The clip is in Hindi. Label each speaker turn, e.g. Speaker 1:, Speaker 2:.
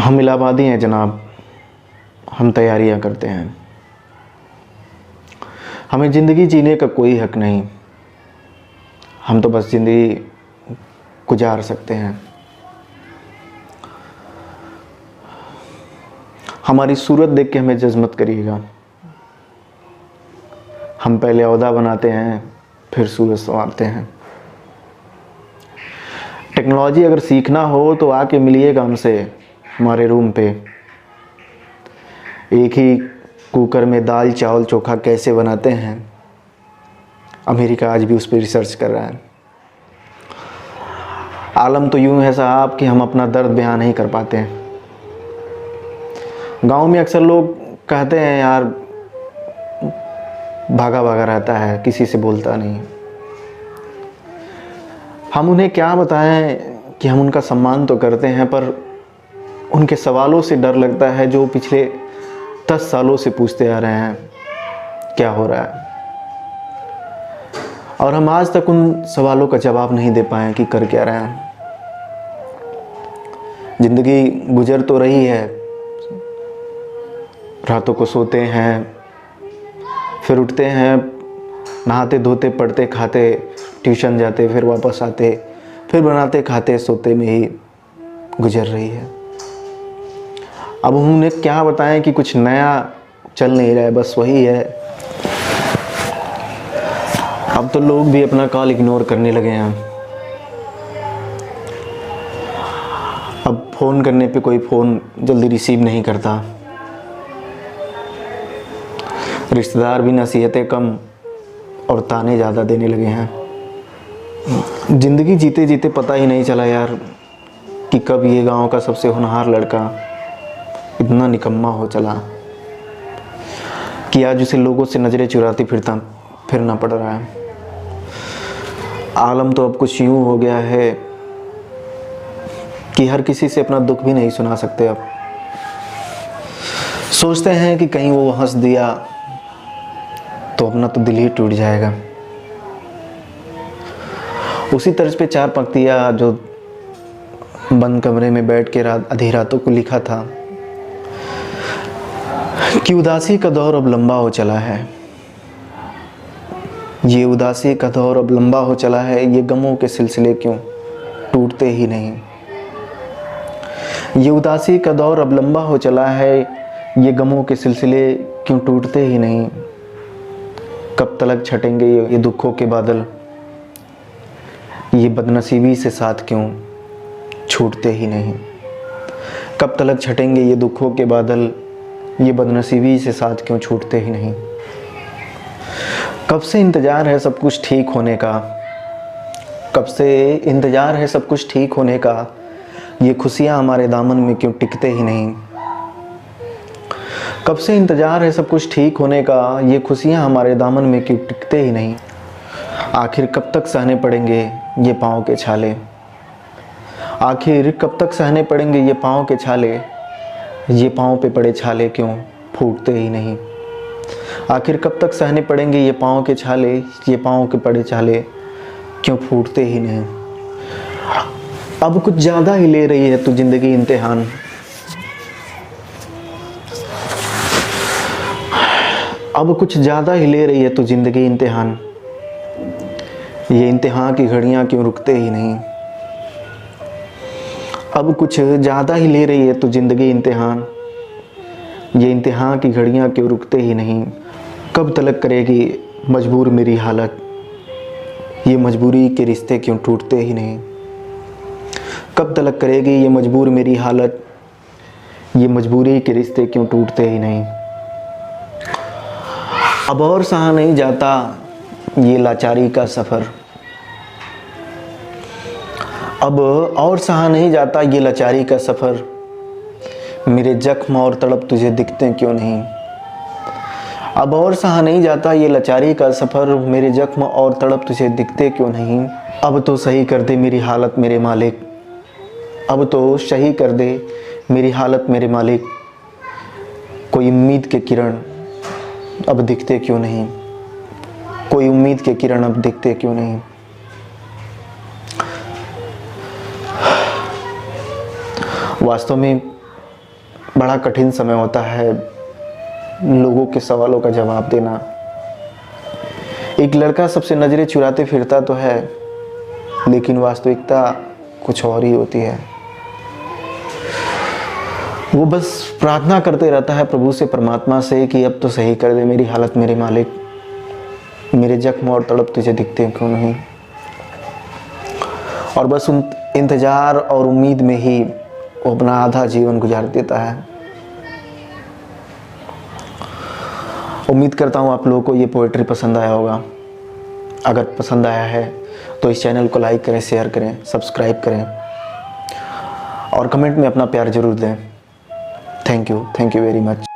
Speaker 1: हम इलाहाबादी हैं जनाब, हम तैयारियां करते हैं। हमें ज़िंदगी जीने का कोई हक नहीं, हम तो बस ज़िंदगी गुजार सकते हैं। हमारी सूरत देख के हमें जज मत करिएगा, हम पहले औहदा बनाते हैं फिर सूरत संवारते हैं। टेक्नोलॉजी अगर सीखना हो तो आके मिलिएगा हमसे हमारे रूम पे। एक ही कुकर में दाल चावल चोखा कैसे बनाते हैं, अमेरिका आज भी उस पर रिसर्च कर रहा है। आलम तो यूँ है साहब कि हम अपना दर्द बयान नहीं कर पाते हैं। गांव में अक्सर लोग कहते हैं यार भागा भागा रहता है, किसी से बोलता नहीं। हम उन्हें क्या बताएं कि हम उनका सम्मान तो करते हैं, पर उनके सवालों से डर लगता है जो पिछले 10 सालों से पूछते आ रहे हैं क्या हो रहा है, और हम आज तक उन सवालों का जवाब नहीं दे पाए कि कर क्या रहे हैं। जिंदगी गुजर तो रही है, रातों को सोते हैं फिर उठते हैं, नहाते धोते पढ़ते खाते ट्यूशन जाते फिर वापस आते, फिर बनाते खाते सोते में ही गुजर रही है। अब हम उन्हें क्या बताएं कि कुछ नया चल नहीं रहा है, बस वही है। अब तो लोग भी अपना कॉल इग्नोर करने लगे हैं। अब फ़ोन करने पे कोई फ़ोन जल्दी रिसीव नहीं करता, रिश्तेदार भी नसीहतें कम और ताने ज़्यादा देने लगे हैं। ज़िंदगी जीते जीते पता ही नहीं चला यार कि कब ये गांव का सबसे होनहार लड़का इतना निकम्मा हो चला कि आज उसे लोगों से नज़रें चुराती फिरना पड़ रहा है। आलम तो अब कुछ यूँ हो गया है कि हर किसी से अपना दुख भी नहीं सुना सकते। अब सोचते हैं कि कहीं वो हंस दिया तो अपना तो दिल ही टूट जाएगा। उसी तर्ज पे 4 पंक्तियाँ जो बंद कमरे में बैठ के आधी रातों को लिखा था कि उदासी का दौर अब लंबा हो चला है, ये उदासी का दौर अब लंबा हो चला है, ये गमों के सिलसिले क्यों टूटते ही नहीं। ये उदासी का दौर अब लंबा हो चला है, ये गमों के सिलसिले क्यों टूटते ही नहीं। कब तलक छटेंगे ये दुखों के बादल, ये बदनसीबी से साथ क्यों छूटते ही नहीं। कब तलक छटेंगे ये दुखों के बादल, ये बदनसीबी से साथ क्यों छूटते ही नहीं। कब से इंतज़ार है सब कुछ ठीक होने का, कब से इंतज़ार है सब कुछ ठीक होने का, ये खुशियाँ हमारे दामन में क्यों टिकते ही नहीं। कब से इंतज़ार है सब कुछ ठीक होने का, ये खुशियाँ हमारे दामन में क्यों टिकते ही नहीं। आखिर कब तक सहने पड़ेंगे ये पाँव के छाले, आखिर कब तक सहने पड़ेंगे ये पाँव के छाले, ये पाँव पे पड़े छाले क्यों फूटते ही नहीं। आखिर कब तक सहने पड़ेंगे ये पाँव के छाले, ये पाँव के पड़े छाले क्यों फूटते ही नहीं। अब कुछ ज़्यादा ही ले रही है तू ज़िंदगी इम्तिहान, अब कुछ ज़्यादा ही ले रही है तू ज़िंदगी इम्तिहान, ये इम्तिहान की घड़ियाँ क्यों रुकते ही नहीं। अब कुछ ज़्यादा ही ले रही है तू ज़िंदगी इम्तिहान, ये इम्तिहान की घड़ियाँ क्यों रुकते ही नहीं। कब तलक करेगी मजबूर मेरी हालत, ये मजबूरी के रिश्ते क्यों टूटते ही नहीं। कब तलक करेगी ये मजबूर मेरी हालत, ये मजबूरी के रिश्ते क्यों टूटते ही नहीं। अब और सहा नहीं जाता ये लाचारी का सफ़र, अब और सहा नहीं जाता ये लाचारी का सफ़र, मेरे जख्म और तड़प तुझे दिखते क्यों नहीं। अब और सहा नहीं जाता ये लाचारी का सफ़र, मेरे जख्म और तड़प तुझे दिखते क्यों नहीं। अब तो सही कर दे मेरी हालत मेरे मालिक, अब तो सही कर दे मेरी हालत मेरे मालिक, कोई उम्मीद के किरण अब दिखते क्यों नहीं, कोई उम्मीद के किरण अब दिखते क्यों नहीं। वास्तव में बड़ा कठिन समय होता है लोगों के सवालों का जवाब देना। एक लड़का सबसे नज़रें चुराते फिरता तो है, लेकिन वास्तविकता कुछ और ही होती है। वो बस प्रार्थना करते रहता है प्रभु से, परमात्मा से, कि अब तो सही कर दे मेरी हालत मेरे मालिक, मेरे जख्म और तड़प तुझे दिखते क्यों नहीं। और बस उन इंतज़ार और उम्मीद में ही वो अपना आधा जीवन गुजार देता है। उम्मीद करता हूँ आप लोगों को ये पोएट्री पसंद आया होगा। अगर पसंद आया है तो इस चैनल को लाइक करें, शेयर करें, सब्सक्राइब करें और कमेंट में अपना प्यार जरूर दें। Thank you very much.